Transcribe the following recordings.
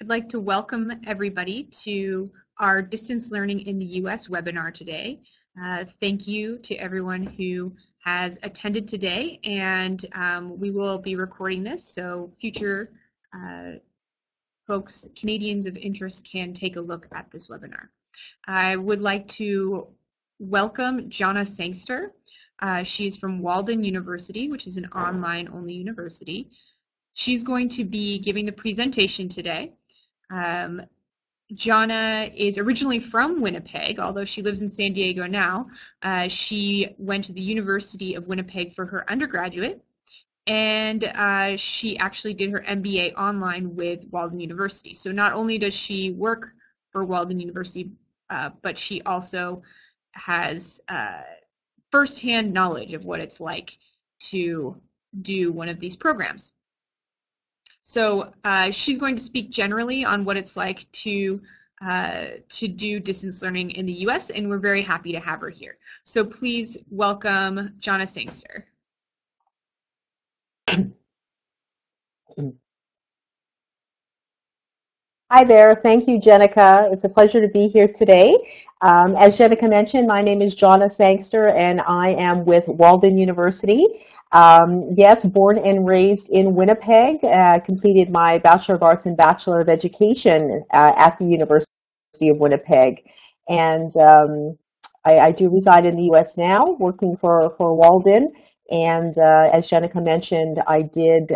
I'd like to welcome everybody to our Distance Learning in the U.S. webinar today. Thank you to everyone who has attended today, and we will be recording this so future folks, Canadians of interest, can take a look at this webinar. I would like to welcome Johnna Sangster. She's from Walden University, which is an online-only university. She's going to be giving the presentation today. Johnna is originally from Winnipeg, although she lives in San Diego now. She went to the University of Winnipeg for her undergraduate, and she actually did her MBA online with Walden University. So not only does she work for Walden University, but she also has firsthand knowledge of what it's like to do one of these programs. So she's going to speak generally on what it's like to do distance learning in the U.S., and we're very happy to have her here. So please welcome Johnna Sangster. Hi there. Thank you, Jenica. It's a pleasure to be here today. As Jenica mentioned, my name is Johnna Sangster, and I am with Walden University. Yes, born and raised in Winnipeg, completed my Bachelor of Arts and Bachelor of Education at the University of Winnipeg. And I do reside in the U.S. now, working for Walden. And as Jenica mentioned, I did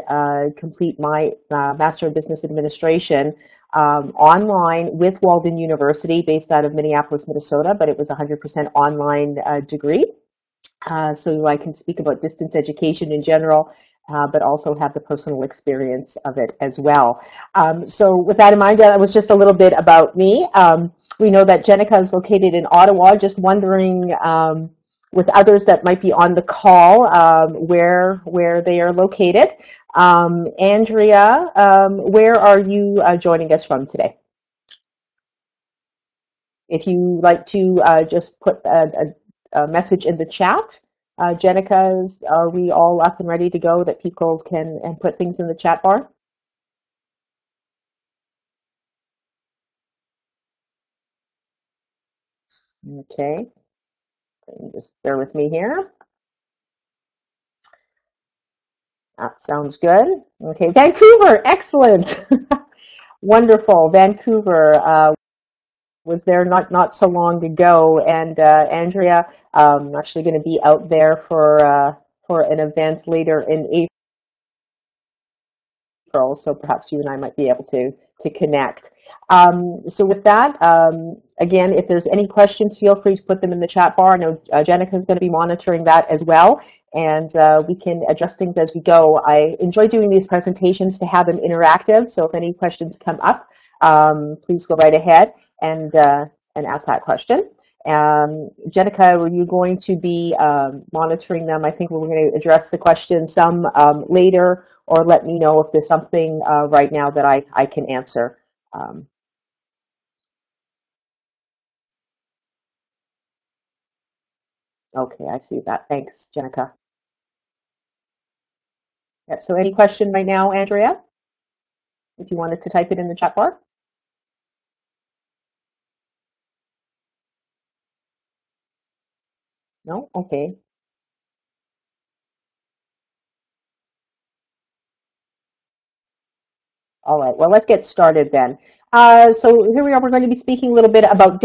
complete my Master of Business Administration online with Walden University, based out of Minneapolis, Minnesota, but it was a 100% online degree. So I can speak about distance education in general, but also have the personal experience of it as well. So with that in mind, that was just a little bit about me. We know that Jenica is located in Ottawa. Just wondering, with others that might be on the call, where they are located. Andrea, where are you joining us from today? If you like to just put a message in the chat. Jenica, are we all up and ready to go that people can put things in the chat bar? Okay, just bear with me here. That sounds good. Okay, Vancouver, excellent. Wonderful, Vancouver. Was there not so long ago, and Andrea, I'm actually going to be out there for an event later in April, so perhaps you and I might be able to connect. So with that, again, if there's any questions, feel free to put them in the chat bar. I know Jenica is going to be monitoring that as well, and we can adjust things as we go. I enjoy doing these presentations to have them interactive, so if any questions come up, please go right ahead and ask that question. Jenica, were you going to be monitoring them? I think we're going to address the question some later, or let me know if there's something right now that I can answer. Okay, I see that. Thanks, Jenica. Yep, so any question right now, Andrea? If you wanted to type it in the chat bar. No? Okay. All right, well, let's get started then. So here we are. We're going to be speaking a little bit about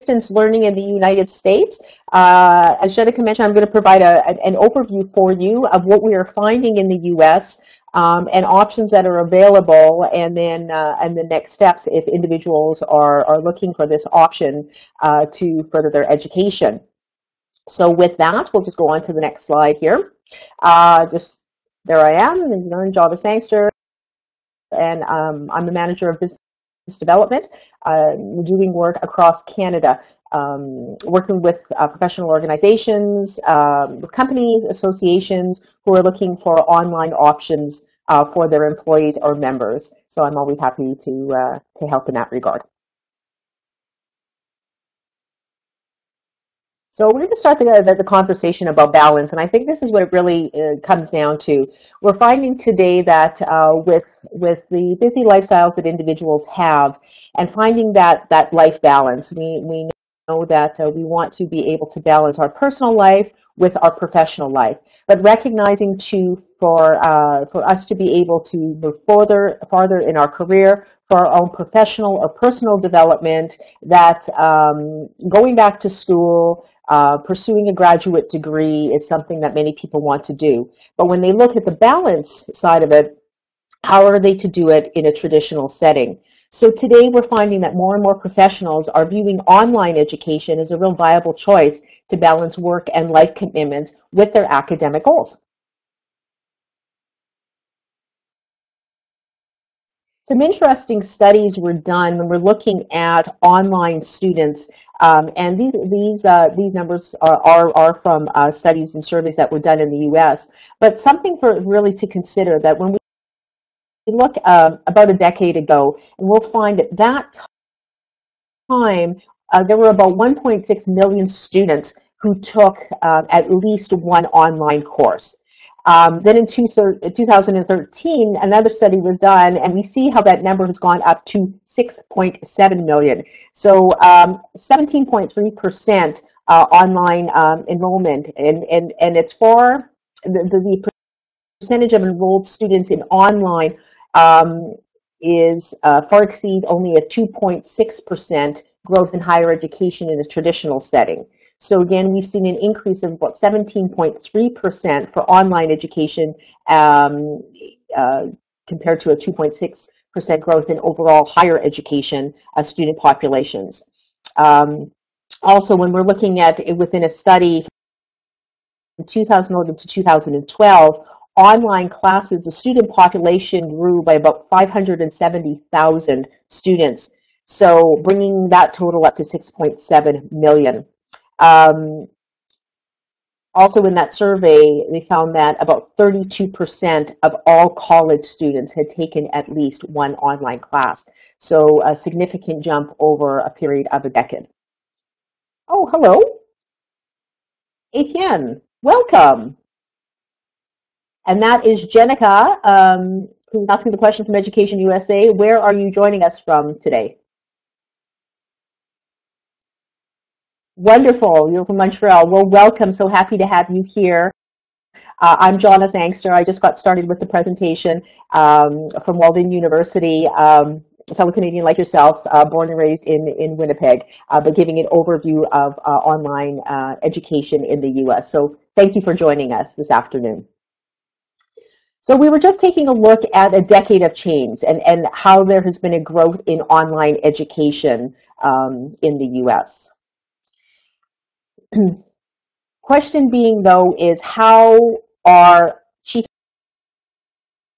distance learning in the United States. As Jenica mentioned, I'm going to provide an overview for you of what we are finding in the U.S. And options that are available, and then the next steps if individuals are looking for this option to further their education. So with that, we'll just go on to the next slide here. Just there I am, Johnna Sangster, and I'm the manager of business development. Doing work across Canada, working with professional organizations, with companies, associations who are looking for online options for their employees or members. So I'm always happy to help in that regard. So we're going to start the conversation about balance, and I think this is what it really comes down to. We're finding today that with the busy lifestyles that individuals have, and finding that life balance, we know that we want to be able to balance our personal life with our professional life, but recognizing too for us to be able to move farther in our career, for our own professional or personal development, that going back to school, pursuing a graduate degree is something that many people want to do. But when they look at the balance side of it, how are they to do it in a traditional setting? So today we're finding that more and more professionals are viewing online education as a real viable choice to balance work and life commitments with their academic goals. Some interesting studies were done when we're looking at online students, and these numbers are from studies and surveys that were done in the U.S. But something for really to consider, that when we look about a decade ago, and we'll find at that time there were about 1.6 million students who took at least one online course. Then in 2013, another study was done, and we see how that number has gone up to 6.7 million. So 17.3% online enrollment, and it's for the percentage of enrolled students in online is far exceeds only a 2.6% growth in higher education in a traditional setting. So again, we've seen an increase of about 17.3% for online education compared to a 2.6% growth in overall higher education student populations. Also, when we're looking at it within a study from 2011 to 2012, online classes, the student population grew by about 570,000 students, so bringing that total up to 6.7 million. Also in that survey, they found that about 32% of all college students had taken at least one online class, so a significant jump over a period of a decade. Oh, hello, Etienne, welcome. And that is Jenica, who's asking the question from Education USA. Where are you joining us from today? Wonderful. You're from Montreal. Well, welcome. So happy to have you here. I'm Johnna Sangster. I just got started with the presentation from Walden University, a fellow Canadian like yourself, born and raised in Winnipeg, but giving an overview of online education in the U.S. So thank you for joining us this afternoon. So we were just taking a look at a decade of change and how there has been a growth in online education in the U.S. Question being, though, is how are chief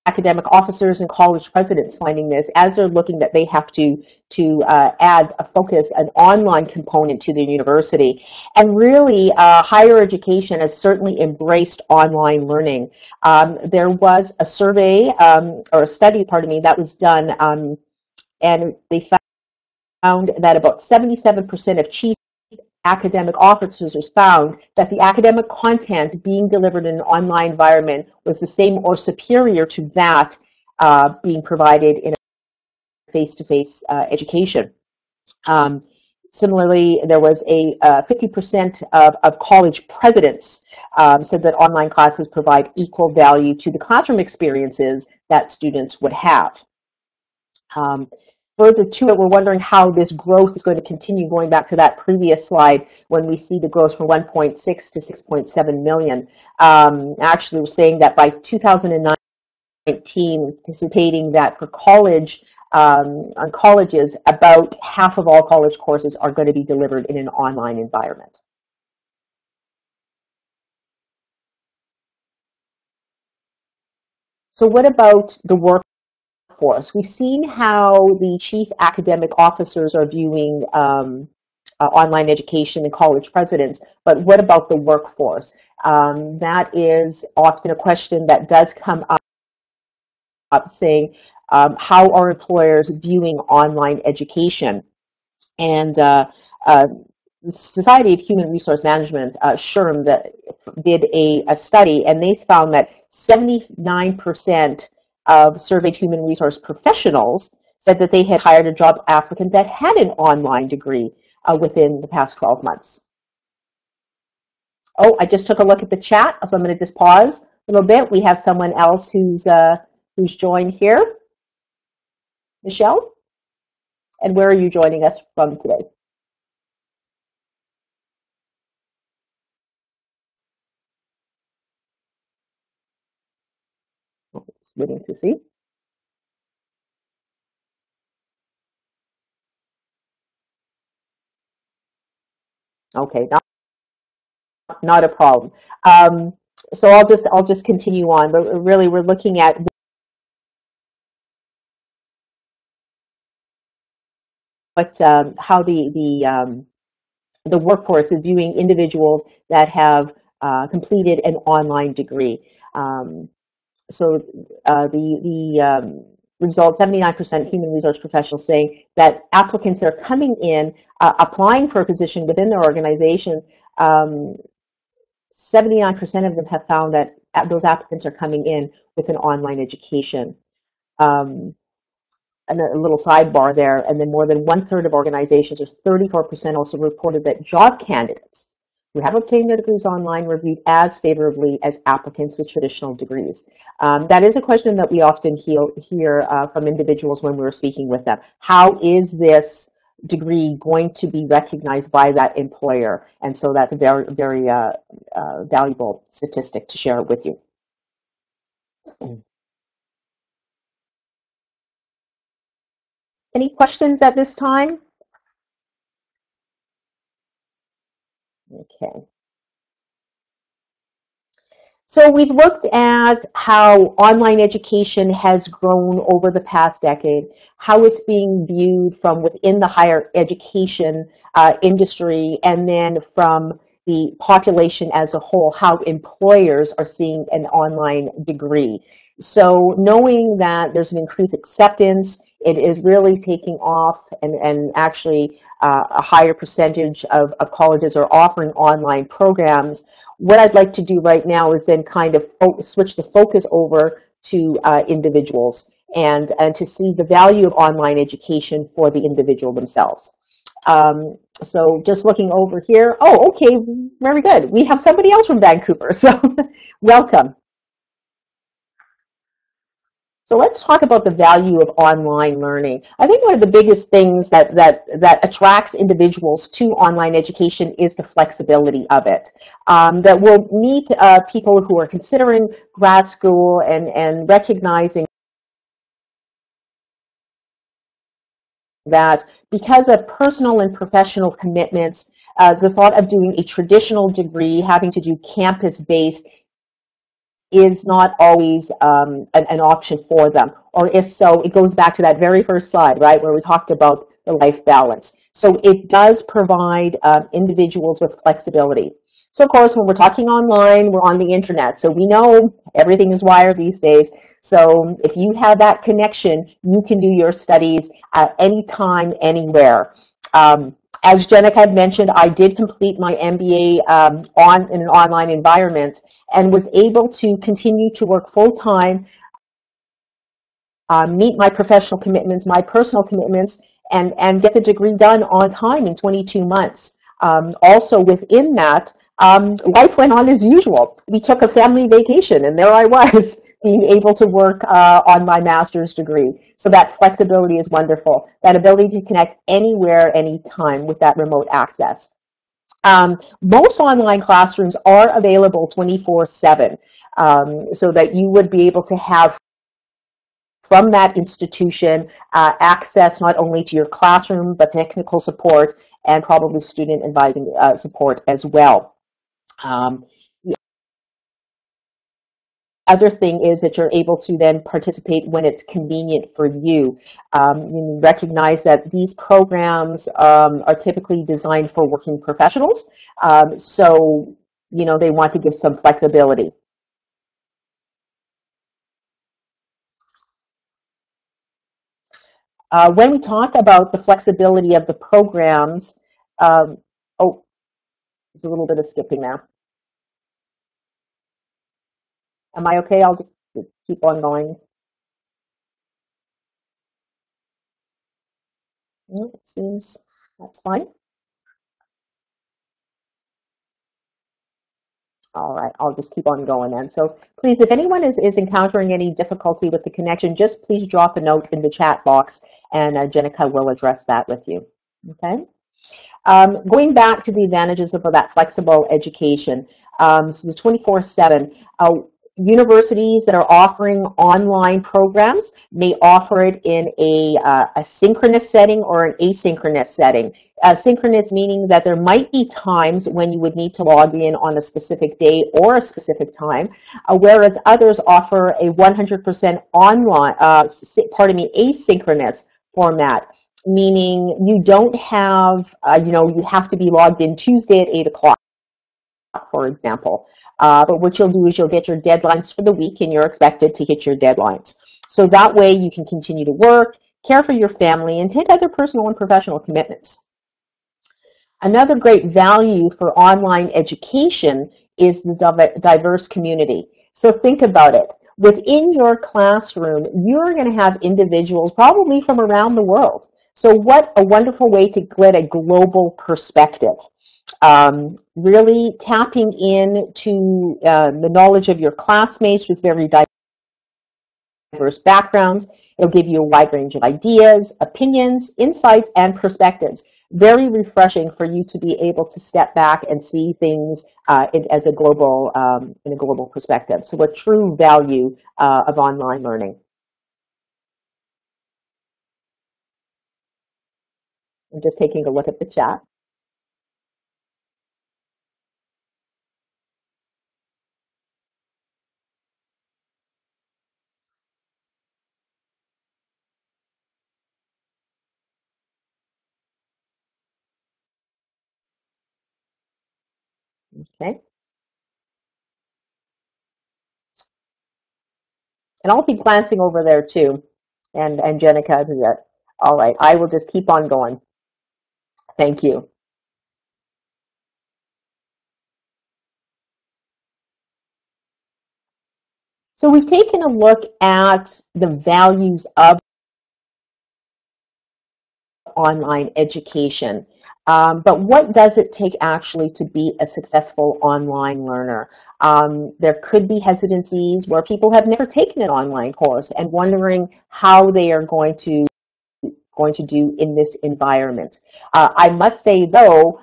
academic officers and college presidents finding this as they're looking that they have to add a focus, an online component to their university. And really, higher education has certainly embraced online learning. There was a survey, or a study, pardon me, that was done, and they found that about 77% of chief academic officers found that the academic content being delivered in an online environment was the same or superior to that being provided in a face-to-face education. Similarly, there was a 50% of college presidents said that online classes provide equal value to the classroom experiences that students would have. Further to it, we're wondering how this growth is going to continue, going back to that previous slide when we see the growth from 1.6 to 6.7 million. Actually, we're saying that by 2019, anticipating that for college, on colleges, about half of all college courses are going to be delivered in an online environment. So what about the workforce? We've seen how the chief academic officers are viewing online education and college presidents, but what about the workforce? That is often a question that does come up saying, how are employers viewing online education? And Society of Human Resource Management, SHRM, that did a study, and they found that 79% of surveyed human resource professionals said that they had hired a job applicant that had an online degree within the past 12 months. Oh, I just took a look at the chat, so I'm going to just pause a little bit. We have someone else who's joined here. Michelle? And where are you joining us from today? Just waiting to see. Okay, not a problem. So I'll just continue on, but really we're looking at what how the workforce is viewing individuals that have completed an online degree. So the result, 79% human resource professionals saying that applicants that are coming in, applying for a position within their organization, 79% of them have found that those applicants are coming in with an online education. And a little sidebar there, and then more than 1/3 of organizations, or 34%, also reported that job candidates who have obtained their degrees online were viewed as favorably as applicants with traditional degrees. That is a question that we often hear from individuals when we're speaking with them. How is this degree going to be recognized by that employer? And so that's a very, very valuable statistic to share with you. Any questions at this time? Okay. So we've looked at how online education has grown over the past decade, how it's being viewed from within the higher education industry, and then from the population as a whole, how employers are seeing an online degree. So knowing that there's an increased acceptance, it is really taking off, and actually a higher percentage of colleges are offering online programs. What I'd like to do right now is then kind of switch the focus over to individuals and to see the value of online education for the individual themselves. So just looking over here, oh, okay, very good. We have somebody else from Vancouver, so welcome. So let's talk about the value of online learning. I think one of the biggest things that attracts individuals to online education is the flexibility of it. That we'll meet people who are considering grad school and recognizing that because of personal and professional commitments, the thought of doing a traditional degree, having to do campus-based, is not always an option for them. Or if so, it goes back to that very first slide, right, where we talked about the life balance. So it does provide individuals with flexibility. So of course, when we're talking online, we're on the internet. So we know everything is wired these days. So if you have that connection, you can do your studies at any time, anywhere. As Jenica had mentioned, I did complete my MBA in an online environment and was able to continue to work full-time, meet my professional commitments, my personal commitments, and get the degree done on time in 22 months. Also within that, life went on as usual. We took a family vacation, and there I was, being able to work on my master's degree. So that flexibility is wonderful. That ability to connect anywhere, anytime with that remote access. Most online classrooms are available 24/7, so that you would be able to have from that institution access not only to your classroom, but technical support and probably student advising support as well. Other thing is that you're able to then participate when it's convenient for you. You recognize that these programs are typically designed for working professionals, so they want to give some flexibility. When we talk about the flexibility of the programs, Oh, there's a little bit of skipping there. Am I okay? I'll just keep on going. It seems that's fine. All right, I'll just keep on going then. So please, if anyone is encountering any difficulty with the connection, just please drop a note in the chat box and Jenica will address that with you. Okay. Going back to the advantages of that flexible education, so the 24/7, universities that are offering online programs may offer it in a synchronous setting or an asynchronous setting. Synchronous meaning that there might be times when you would need to log in on a specific day or a specific time, whereas others offer a 100% online, asynchronous format, meaning you don't have, you have to be logged in Tuesday at 8 o'clock, for example. But what you'll do is you'll get your deadlines for the week and you're expected to hit your deadlines. So that way you can continue to work, care for your family, and take other personal and professional commitments. Another great value for online education is the diverse community. So think about it. Within your classroom, you're going to have individuals probably from around the world. So what a wonderful way to get a global perspective. Really tapping into the knowledge of your classmates with very diverse backgrounds. It'll give you a wide range of ideas, opinions, insights, and perspectives. Very refreshing for you to be able to step back and see things as a global, in a global perspective. So a true value of online learning. I'm just taking a look at the chat. Okay. And I'll be glancing over there too. And Jenica, all right, I will just keep on going. Thank you. So we've taken a look at the values of online education. But what does it take actually to be a successful online learner? There could be hesitancies where people have never taken an online course and wondering how they are going to do in this environment. I must say, though,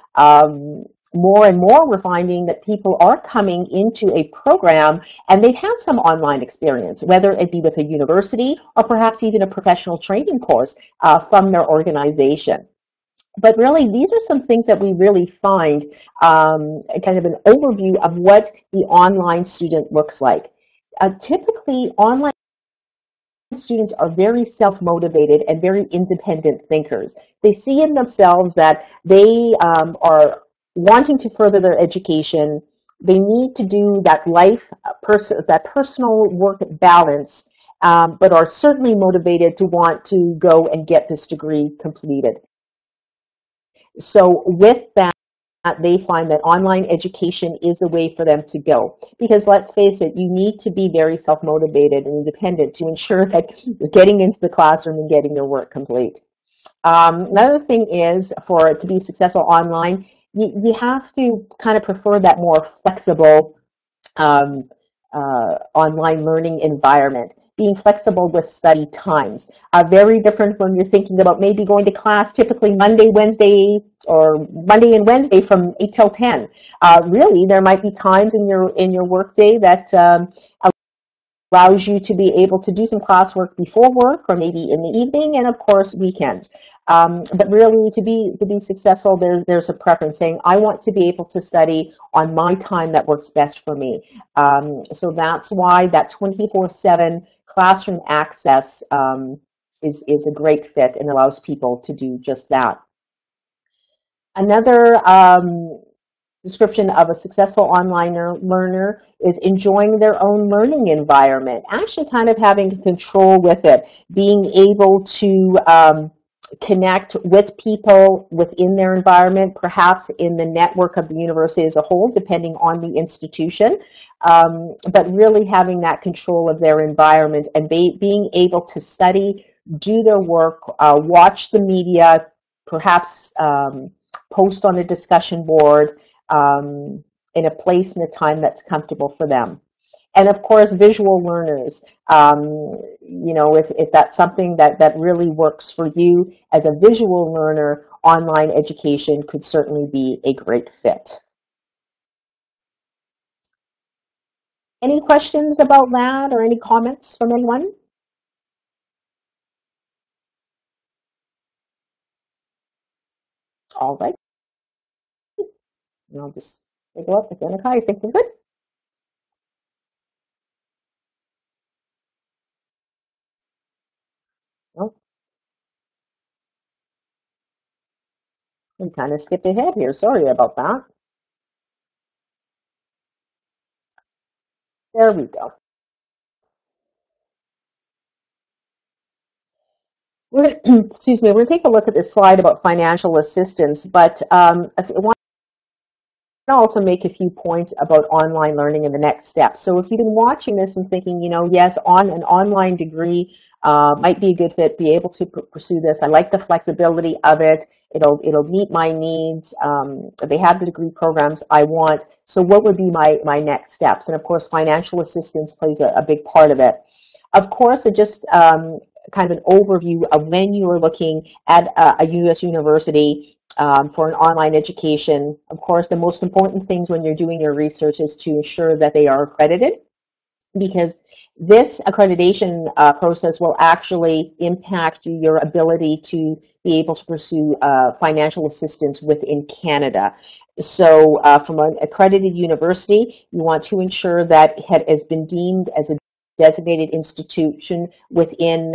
more and more we're finding that people are coming into a program and they've had some online experience, whether it be with a university or perhaps even a professional training course from their organization. But really, these are some things that we really find kind of an overview of what the online student looks like. Typically, online students are very self-motivated and very independent thinkers. They see in themselves that they are wanting to further their education. They need to do that that personal work balance, but are certainly motivated to want to go and get this degree completed. So with that, they find that online education is a way for them to go. Because let's face it, you need to be very self-motivated and independent to ensure that you're getting into the classroom and getting your work complete. Another thing is, for it to be successful online, you have to kind of prefer that more flexible online learning environment. Being flexible with study times. Very different when you're thinking about maybe going to class typically Monday, Wednesday, or Monday and Wednesday from 8 till 10. Really, there might be times in your workday that allows you to be able to do some classwork before work or maybe in the evening, and of course weekends. But really, to be successful, there's a preference saying, I want to be able to study on my time that works best for me. So that's why that 24/7 classroom access is a great fit and allows people to do just that. Another description of a successful online learner is enjoying their own learning environment, actually kind of having control with it, being able to connect with people within their environment, perhaps in the network of the university as a whole, depending on the institution, but really having that control of their environment and being able to study, do their work, watch the media, perhaps post on a discussion board in a place and a time that's comfortable for them. And of course, visual learners, if that's something that really works for you as a visual learner, online education could certainly be a great fit. Any questions about that or any comments from anyone? All right. And I'll just take a look at Danica. I think we're good. Well, we kind of skipped ahead here. Sorry about that. There we go. Excuse me, we're going to take a look at this slide about financial assistance, but I want to also make a few points about online learning and the next step. So if you've been watching this and thinking, yes, on an online degree might be a good fit, be able to pursue this. I like the flexibility of it. It'll meet my needs. They have the degree programs I want. So what would be my next steps? And of course, financial assistance plays a big part of it. Of course, just kind of an overview of when you are looking at a U.S. university for an online education. Of course, the most important things when you're doing your research is to ensure that they are accredited, because this accreditation process will actually impact your ability to be able to pursue financial assistance within Canada. So from an accredited university, you want to ensure that it has been deemed as a designated institution within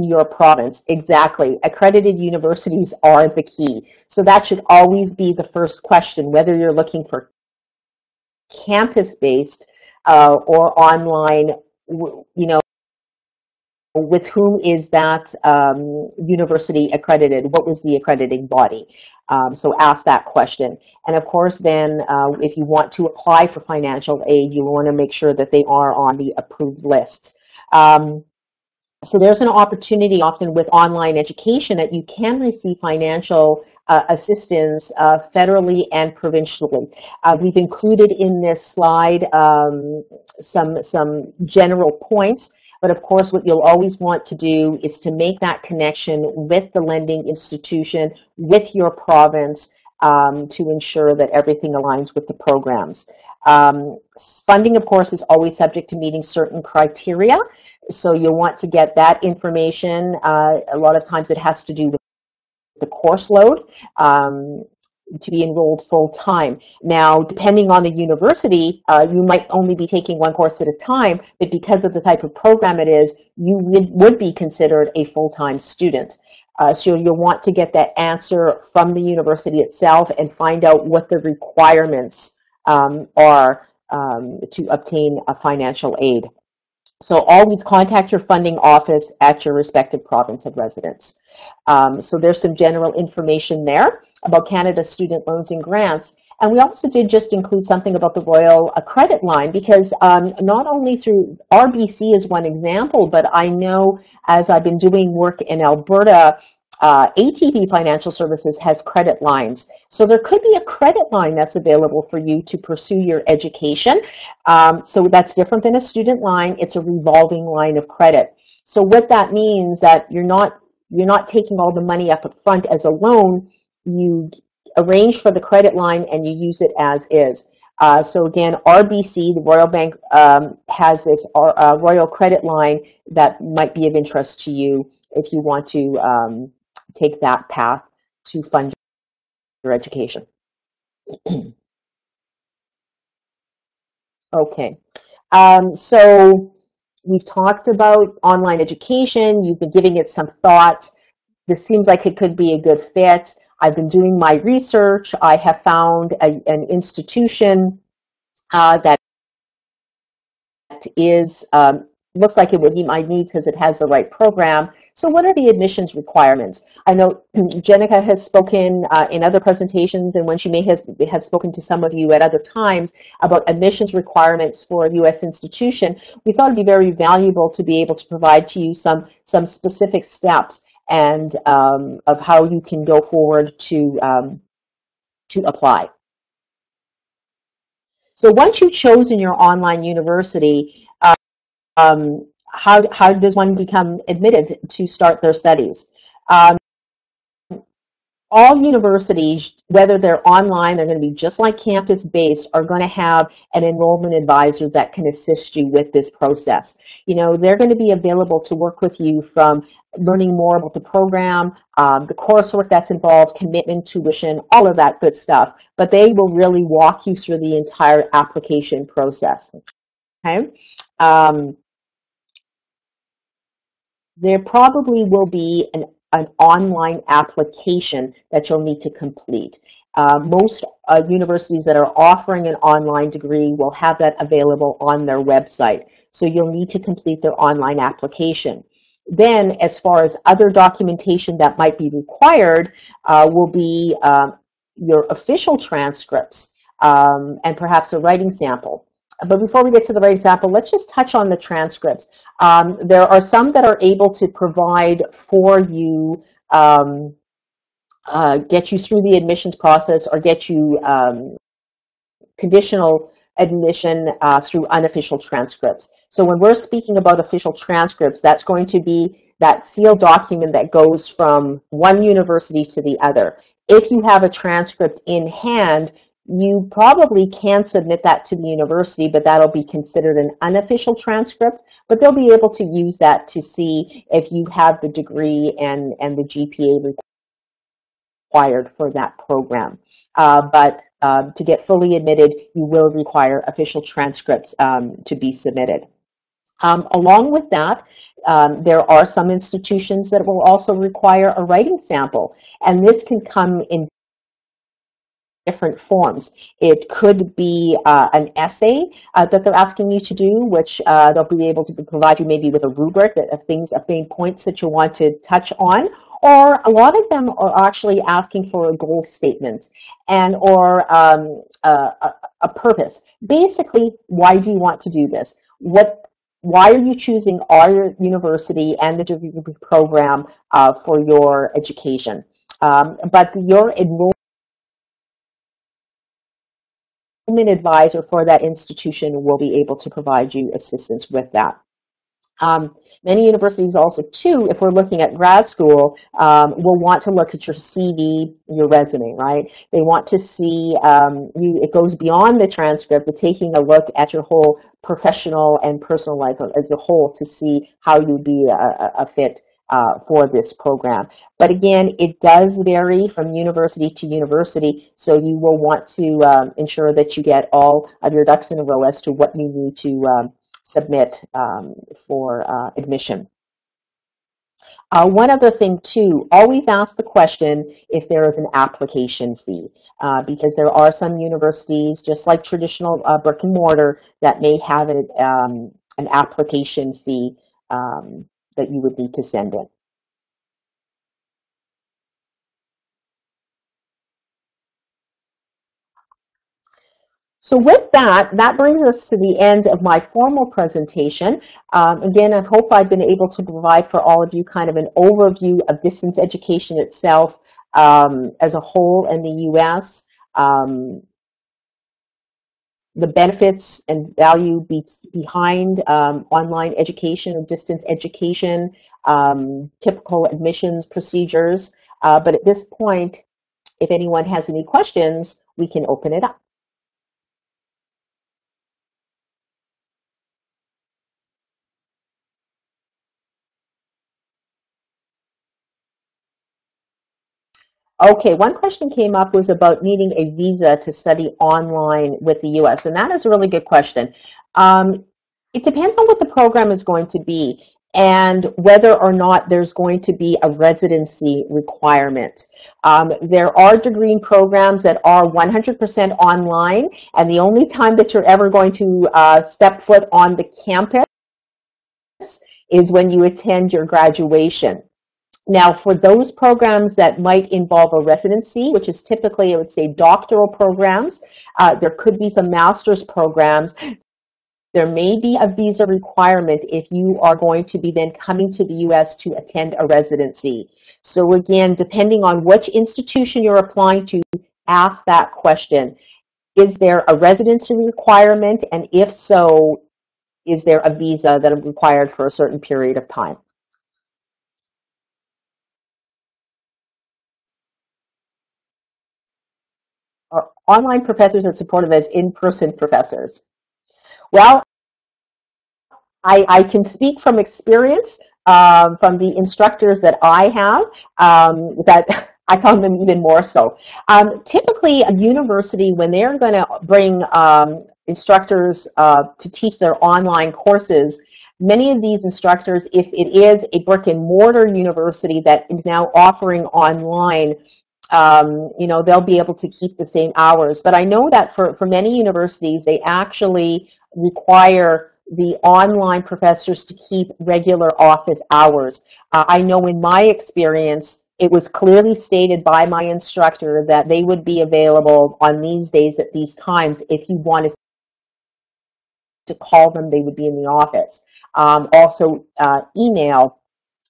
your province. Exactly. Accredited universities are the key. So that should always be the first question, whether you're looking for campus-based or online, with whom is that university accredited? What was the accrediting body? So ask that question. And of course, then if you want to apply for financial aid, you want to make sure that they are on the approved lists. So there's an opportunity often with online education that you can receive financial assistance federally and provincially. We've included in this slide some general points, but of course what you'll always want to do is to make that connection with the lending institution, with your province, to ensure that everything aligns with the programs. Funding, of course, is always subject to meeting certain criteria. So you'll want to get that information. A lot of times it has to do with the course load to be enrolled full time. Now, depending on the university, you might only be taking one course at a time, but because of the type of program it is, you would be considered a full-time student. So you'll want to get that answer from the university itself and find out what the requirements are to obtain a financial aid. So always contact your funding office at your respective province of residence. So there's some general information there about Canada's student loans and grants. And we also did just include something about the Royal Credit Line, because not only through RBC is one example, but I know as I've been doing work in Alberta, ATP Financial Services has credit lines. So there could be a credit line that's available for you to pursue your education. So that's different than a student line. It's a revolving line of credit. So what that means that you're not taking all the money up front as a loan. You arrange for the credit line and you use it as is. So again, RBC, the Royal Bank, has this Royal Credit Line that might be of interest to you if you want to take that path to fund your education. Okay, so we've talked about online education. You've been giving it some thought. This seems like it could be a good fit. I've been doing my research. I have found an institution that is looks like it would meet my needs because it has the right program. So what are the admissions requirements? I know Jenica has spoken in other presentations, and when she may have spoken to some of you at other times about admissions requirements for a U.S. institution, we thought it'd be very valuable to be able to provide to you some specific steps and of how you can go forward to apply. So once you've chosen your online university, how does one become admitted to start their studies? All universities, whether they're online, they're going to be just like campus-based, are going to have an enrollment advisor that can assist you with this process. You know, they're going to be available to work with you from learning more about the program, the coursework that's involved, commitment, tuition, all of that good stuff. But they will really walk you through the entire application process. Okay. There probably will be an online application that you'll need to complete. Most universities that are offering an online degree will have that available on their website. So you'll need to complete their online application. Then, as far as other documentation that might be required, will be your official transcripts and perhaps a writing sample. But before we get to the writing sample, let's just touch on the transcripts. There are some that are able to provide for you, get you through the admissions process or get you conditional admission through unofficial transcripts. So when we're speaking about official transcripts, that's going to be that sealed document that goes from one university to the other. If you have a transcript in hand, you probably can submit that to the university, but that'll be considered an unofficial transcript. But they'll be able to use that to see if you have the degree and the GPA required for that program. But to get fully admitted, you will require official transcripts to be submitted. Along with that, there are some institutions that will also require a writing sample, and this can come in different forms. It could be an essay that they're asking you to do, which they'll be able to provide you maybe with a rubric of things, of main points that you want to touch on. Or a lot of them are actually asking for a goal statement and or a purpose. Basically, why do you want to do this? Why are you choosing our university and the degree program for your education? But your enrollment advisor for that institution will be able to provide you assistance with that. Many universities also, too, if we're looking at grad school, will want to look at your CV, your resume, right? They want to see, it goes beyond the transcript, but taking a look at your whole professional and personal life as a whole to see how you'd be a fit for this program. But again, it does vary from university to university, so you will want to ensure that you get all of your ducks in a row as to what you need to submit for admission. One other thing too, always ask the question if there is an application fee, because there are some universities, just like traditional brick and mortar, that may have an application fee that you would need to send in. So with that, that brings us to the end of my formal presentation. Again, I hope I've been able to provide for all of you kind of an overview of distance education itself as a whole in the U.S., the benefits and value behind online education and distance education, typical admissions procedures. But at this point, if anyone has any questions, we can open it up. Okay, one question came up was about needing a visa to study online with the U.S., and that is a really good question. It depends on what the program is going to be and whether or not there's going to be a residency requirement. There are degree programs that are 100% online, and the only time that you're ever going to step foot on the campus is when you attend your graduation. Now, for those programs that might involve a residency, which is typically, I would say, doctoral programs, there could be some master's programs. There may be a visa requirement if you are going to be then coming to the U.S. to attend a residency. So again, depending on which institution you're applying to, ask that question. Is there a residency requirement? And if so, is there a visa that is required for a certain period of time? Are online professors as supportive as in-person professors? Well, I can speak from experience from the instructors that I have that I found them even more so. Typically, a university, when they're going to bring instructors to teach their online courses, many of these instructors, if it is a brick and mortar university that is now offering online, they'll be able to keep the same hours. But I know that for many universities, they actually require the online professors to keep regular office hours. I know in my experience, it was clearly stated by my instructor that they would be available on these days at these times. If you wanted to call them, they would be in the office. Also, email,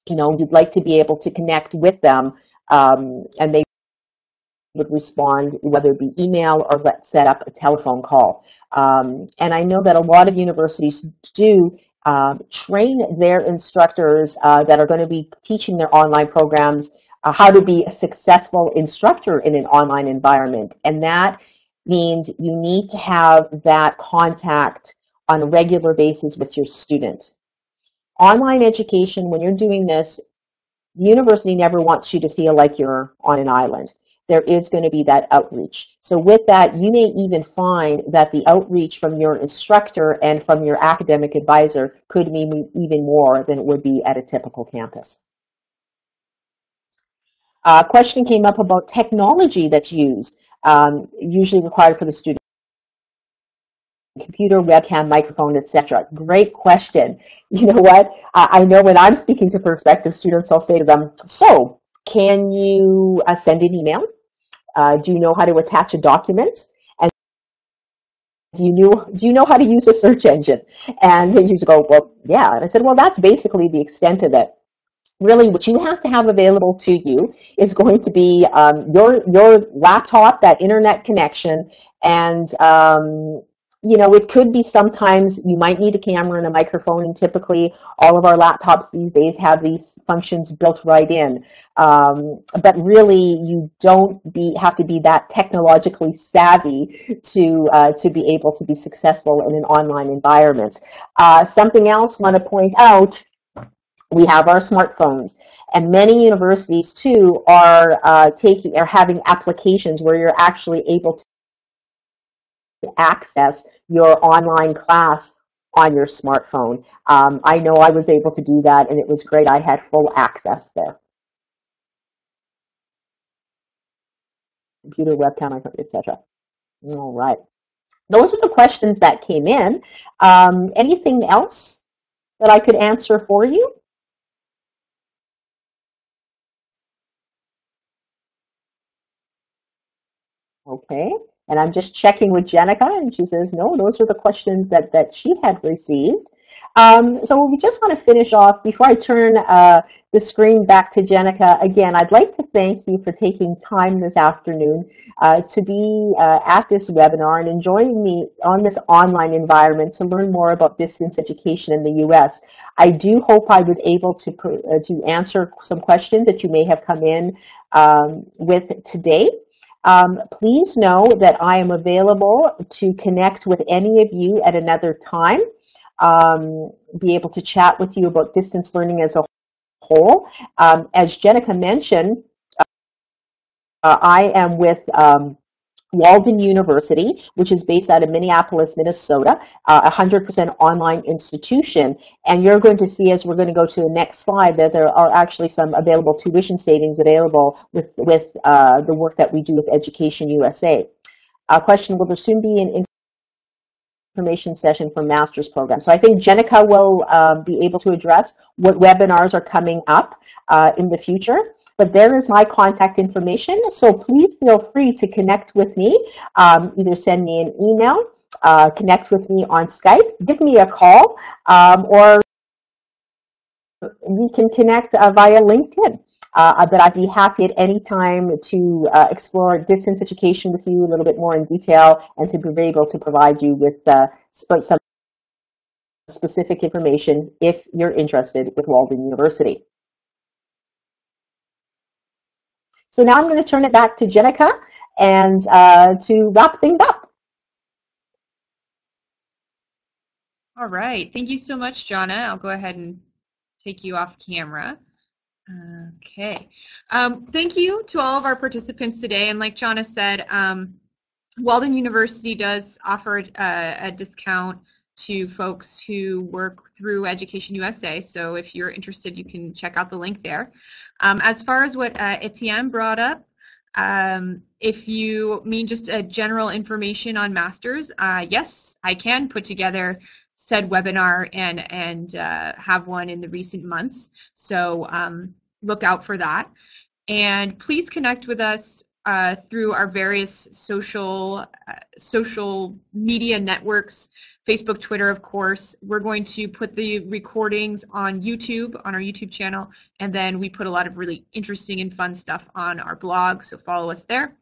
you'd like to be able to connect with them, and they would respond, whether it be email or let's set up a telephone call. And I know that a lot of universities do train their instructors that are going to be teaching their online programs how to be a successful instructor in an online environment. And that means you need to have that contact on a regular basis with your student. Online education, when you're doing this, the university never wants you to feel like you're on an island. There is going to be that outreach. So with that, you may even find that the outreach from your instructor and from your academic advisor could mean even more than it would be at a typical campus. A question came up about technology that's used, usually required for the student. Computer, webcam, microphone, etc. Great question. You know what? I know when I'm speaking to prospective students, I'll say to them, so can you send an email? Do you know how to attach a document? And do you know how to use a search engine? And they usually go, well, yeah. And I said, well, that's basically the extent of it. Really, what you have to have available to you is going to be your laptop, that internet connection, and it could be sometimes you might need a camera and a microphone, and typically all of our laptops these days have these functions built right in. But really, you don't have to be that technologically savvy to be able to be successful in an online environment. Something else I want to point out, we have our smartphones. And many universities, too, are having applications where you're actually able to access your online class on your smartphone. I know I was able to do that, and it was great. I had full access there. Computer, webcam, etc. All right. Those are the questions that came in. Anything else that I could answer for you? Okay. And I'm just checking with Jenica, and she says, no, those are the questions that she had received. So we just want to finish off, before I turn the screen back to Jenica, again, I'd like to thank you for taking time this afternoon to be at this webinar and joining me on this online environment to learn more about distance education in the U.S. I do hope I was able to answer some questions that you may have come in with today. Please know that I am available to connect with any of you at another time, be able to chat with you about distance learning as a whole. As Jenica mentioned, I am with Walden University, which is based out of Minneapolis, Minnesota, a 100% online institution. And you're going to see, as we're going to go to the next slide, that there are actually some available tuition savings available with the work that we do with Education USA. Question, will there soon be an information session for master's program. So I think Jenica will be able to address what webinars are coming up in the future. But there is my contact information, so please feel free to connect with me. Either send me an email, connect with me on Skype, give me a call, or we can connect via LinkedIn. But I'd be happy at any time to explore distance education with you a little bit more in detail and to be able to provide you with some specific information if you're interested with Walden University. So now I'm going to turn it back to Jenica and to wrap things up. All right. Thank you so much, Johnna. I'll go ahead and take you off camera. Okay. Thank you to all of our participants today. And like Johnna said, Walden University does offer a discount to folks who work through Education USA. So if you're interested, you can check out the link there. As far as what Etienne brought up, if you mean just a general information on masters, yes, I can put together said webinar and have one in the recent months. So look out for that. And please connect with us through our various social media networks, Facebook, Twitter, of course. We're going to put the recordings on YouTube, on our YouTube channel, and then we put a lot of really interesting and fun stuff on our blog, so follow us there.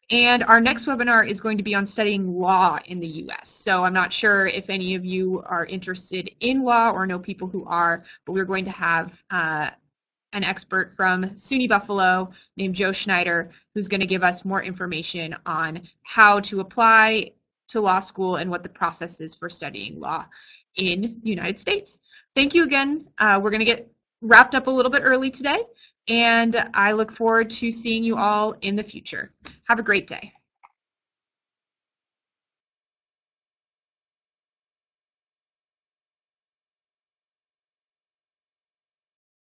And our next webinar is going to be on studying law in the US. So I'm not sure if any of you are interested in law or know people who are, but we're going to have an expert from SUNY Buffalo named Joe Schneider, who's going to give us more information on how to apply to law school and what the process is for studying law in the United States. Thank you again. We're going to get wrapped up a little bit early today, and I look forward to seeing you all in the future. Have a great day.